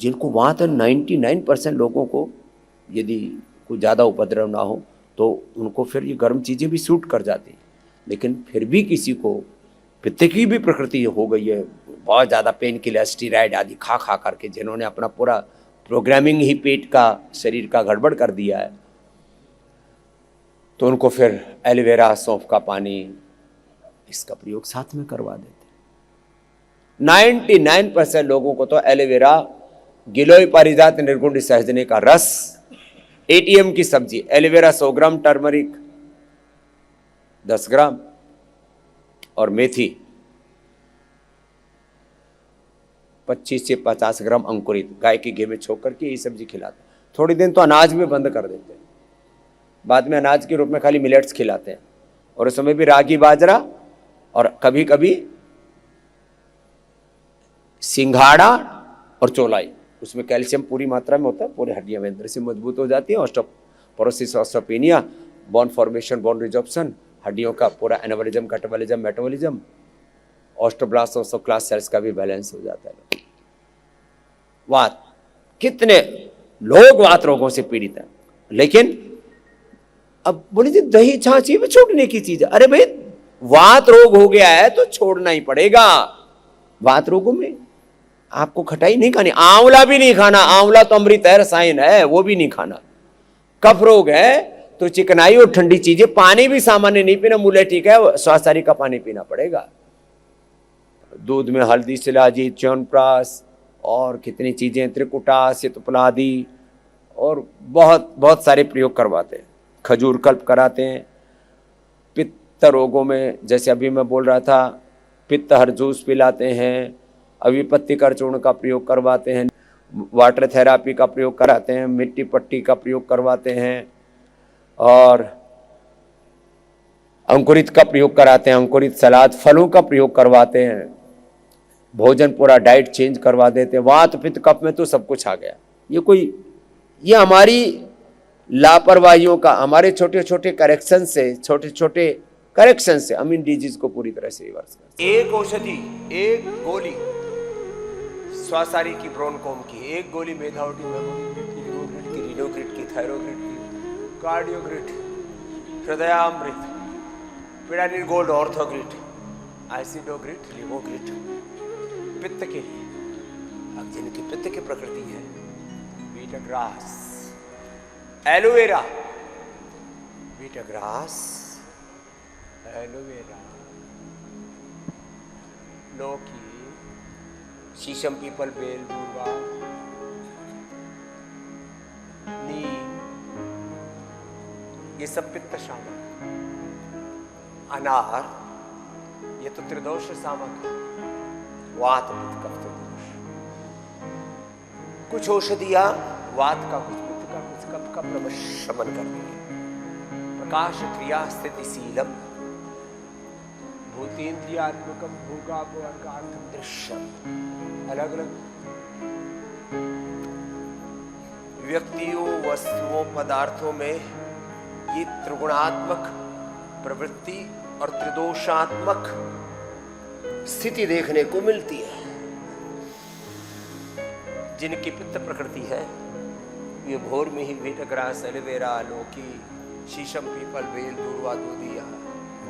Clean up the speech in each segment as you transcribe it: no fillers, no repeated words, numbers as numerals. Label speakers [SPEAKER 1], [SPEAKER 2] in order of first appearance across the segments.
[SPEAKER 1] जिनको वहाँ तो 99% लोगों को यदि कोई ज़्यादा उपद्रव ना हो तो उनको फिर ये गर्म चीज़ें भी सूट कर जाती, लेकिन फिर भी किसी को पित्त की भी प्रकृति हो गई है, बहुत ज़्यादा पेन किलर स्टीराइड आदि खा खा करके, जिन्होंने अपना पूरा प्रोग्रामिंग ही पेट का शरीर का गड़बड़ कर दिया है, तो उनको फिर एलोवेरा सौंफ का पानी इसका प्रयोग साथ में करवा देते। 99% लोगों को तो एलोवेरा, गिलोय पारिजात निर्गुण सहजने का रस, एटीएम की सब्जी, एलोवेरा 100 ग्राम, टर्मरिक 10 ग्राम और मेथी 25 से 50 ग्राम अंकुरित गाय के घी में छोक करके ये सब्जी खिलाते। थोड़ी दिन तो अनाज में बंद कर देते हैं, बाद में अनाज के रूप में खाली मिलेट्स खिलाते हैं, और उस समय भी रागी बाजरा और कभी कभी सिंघाड़ा और चौलाई, उसमें कैल्शियम पूरी मात्रा में होता है, पूरी हड्डियां अंदर से मजबूत हो जाती है। Osteoporosis, osteopenia, bone formation, bone resorption, हड्डियों का पूरा एनाबॉलिज्म, कैटाबॉलिज्म, मेटाबॉलिज्म, ऑस्टोब्लास्ट, ऑस्टोक्लास्ट सेल्स का भी बैलेंस हो जाता है। वात, कितने लोग वात रोगों से पीड़ित हैं, लेकिन अब बोले जी दही छाछी में छोड़ने की चीज है। अरे भाई वात रोग हो गया है तो छोड़ना ही पड़ेगा। वात रोगों में आपको खटाई नहीं खानी, आंवला भी नहीं खाना, आंवला तो अमृत है, रसायन है, वो भी नहीं खाना। कफ रोग है तो चिकनाई और ठंडी चीजें, पानी भी सामान्य नहीं पीना, मूल्य ठीक है, स्वास्थ्य का पानी पीना पड़ेगा। दूध में हल्दी, शिलाजीत, च्यवनप्राश और कितनी चीजें, त्रिकुटा, सितुपला आदि, और बहुत बहुत सारे प्रयोग करवाते हैं। खजूर कल्प कराते हैं। पित्त रोगों में जैसे अभी मैं बोल रहा था, पित्त हर जूस पिलाते हैं, अविपत्तिकर चूर्ण का प्रयोग करवाते हैं, वाटर थेरापी का प्रयोग कराते हैं, मिट्टी पट्टी का प्रयोग करवाते हैं, और अंकुरित का प्रयोग कराते हैं, अंकुरित सलाद, फलों का प्रयोग करवाते हैं, भोजन पूरा डाइट चेंज करवा देते हैं। वात पित्त कफ में तो सब कुछ आ गया। ये हमारी लापरवाहियों का, हमारे छोटे छोटे करेक्शन से, छोटे छोटे करेक्शन से हम इन डिजीज को पूरी तरह से रिवर्स करते हैं। एक औषधि, एक गोली स्वासारी की, ब्रोनकोम की, एक गोली मेधावटी, मेमोग्रिट की, लिवोग्रिट की, रीनोग्रिट की, थायरोग्रिट की, कार्डियोग्रिट, हृदयामृत, पिडानिल गोल्ड, ऑर्थोग्रिट, आइसिडोग्रिट, लिवोग्रिट, पित्त के लिए। अब जिनकी पित्त की प्रकृति है, बीटाग्रास, एलोवेरा, बीटाग्रास, एलोवेरा, लौकी, शीशम, पीपल, बेल, दूर्वा, नीम, ये सब पित्त शामक। अनार, ये तो त्रिदोष शामक है, वात पित्त कफ त्रिदोष। कुछ औषधियां वात का, कुछ पित्त का, कुछ कफ का प्रशमन करती है। प्रकाश क्रिया स्थिति शीलम, भूतेन्द्रियात्मकम, भोगार्थम दृश्यम। अलग अलग व्यक्तियों, वस्तुओं, पदार्थों में ये त्रिगुणात्मक प्रवृत्ति और त्रिदोषात्मक स्थिति देखने को मिलती है। जिनकी पित्त प्रकृति है ये भोर में ही बीटाग्रास, एलोवेरा, लौकी, शीशम, पीपल, बेल, दूर्वा, दूधिया,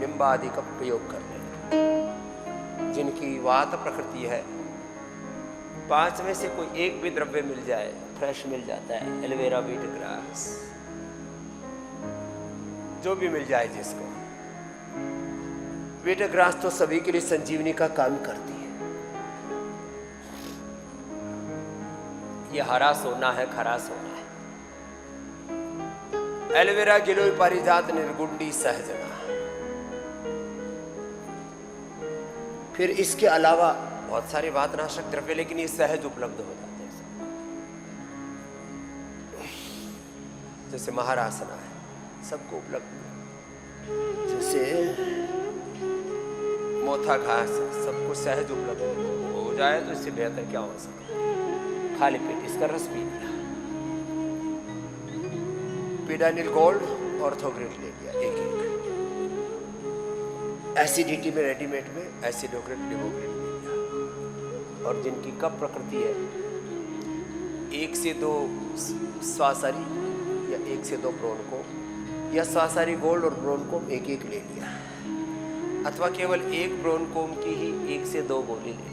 [SPEAKER 1] निम्बा आदि का प्रयोग कर लें। जिनकी वात प्रकृति है, 5 में से कोई एक भी द्रव्य मिल जाए, फ्रेश मिल जाता है, एलोवेरा, बीटाग्रास, जो भी मिल जाए जिसको। बीटाग्रास तो सभी के लिए संजीवनी का काम करती है। ये हरा सोना है, खरा सोना है। एलोवेरा, गिलोय पारिजात, निर्गुंडी सहजना। फिर इसके अलावा बहुत सारे वातनाशक द्रव्य, लेकिन ये सहज उपलब्ध हो जाते हैं। जैसे महारासना है, सबको उपलब्ध है। जैसे मोथा घास, सबको सहज उपलब्ध हो जाए तो इससे बेहतर क्या हो सकता है। खाली पेट इसका रस पी लिया। पिडानिल गोल्ड, ऑर्थोग्रिट ले लिया एक एक। एसिडिटी में रेडीमेड में एसिडोग्रिट, लिवोग्रिट ले लिया। और जिनकी कफ प्रकृति है 1 से 2 श्वासारी या 1 से 2 ब्रोनकोम, या श्वासारी गोल्ड और ब्रोनकोम एक एक ले लिया, अथवा केवल एक ब्रोनकोम की ही 1 से 2 गोली ले ली।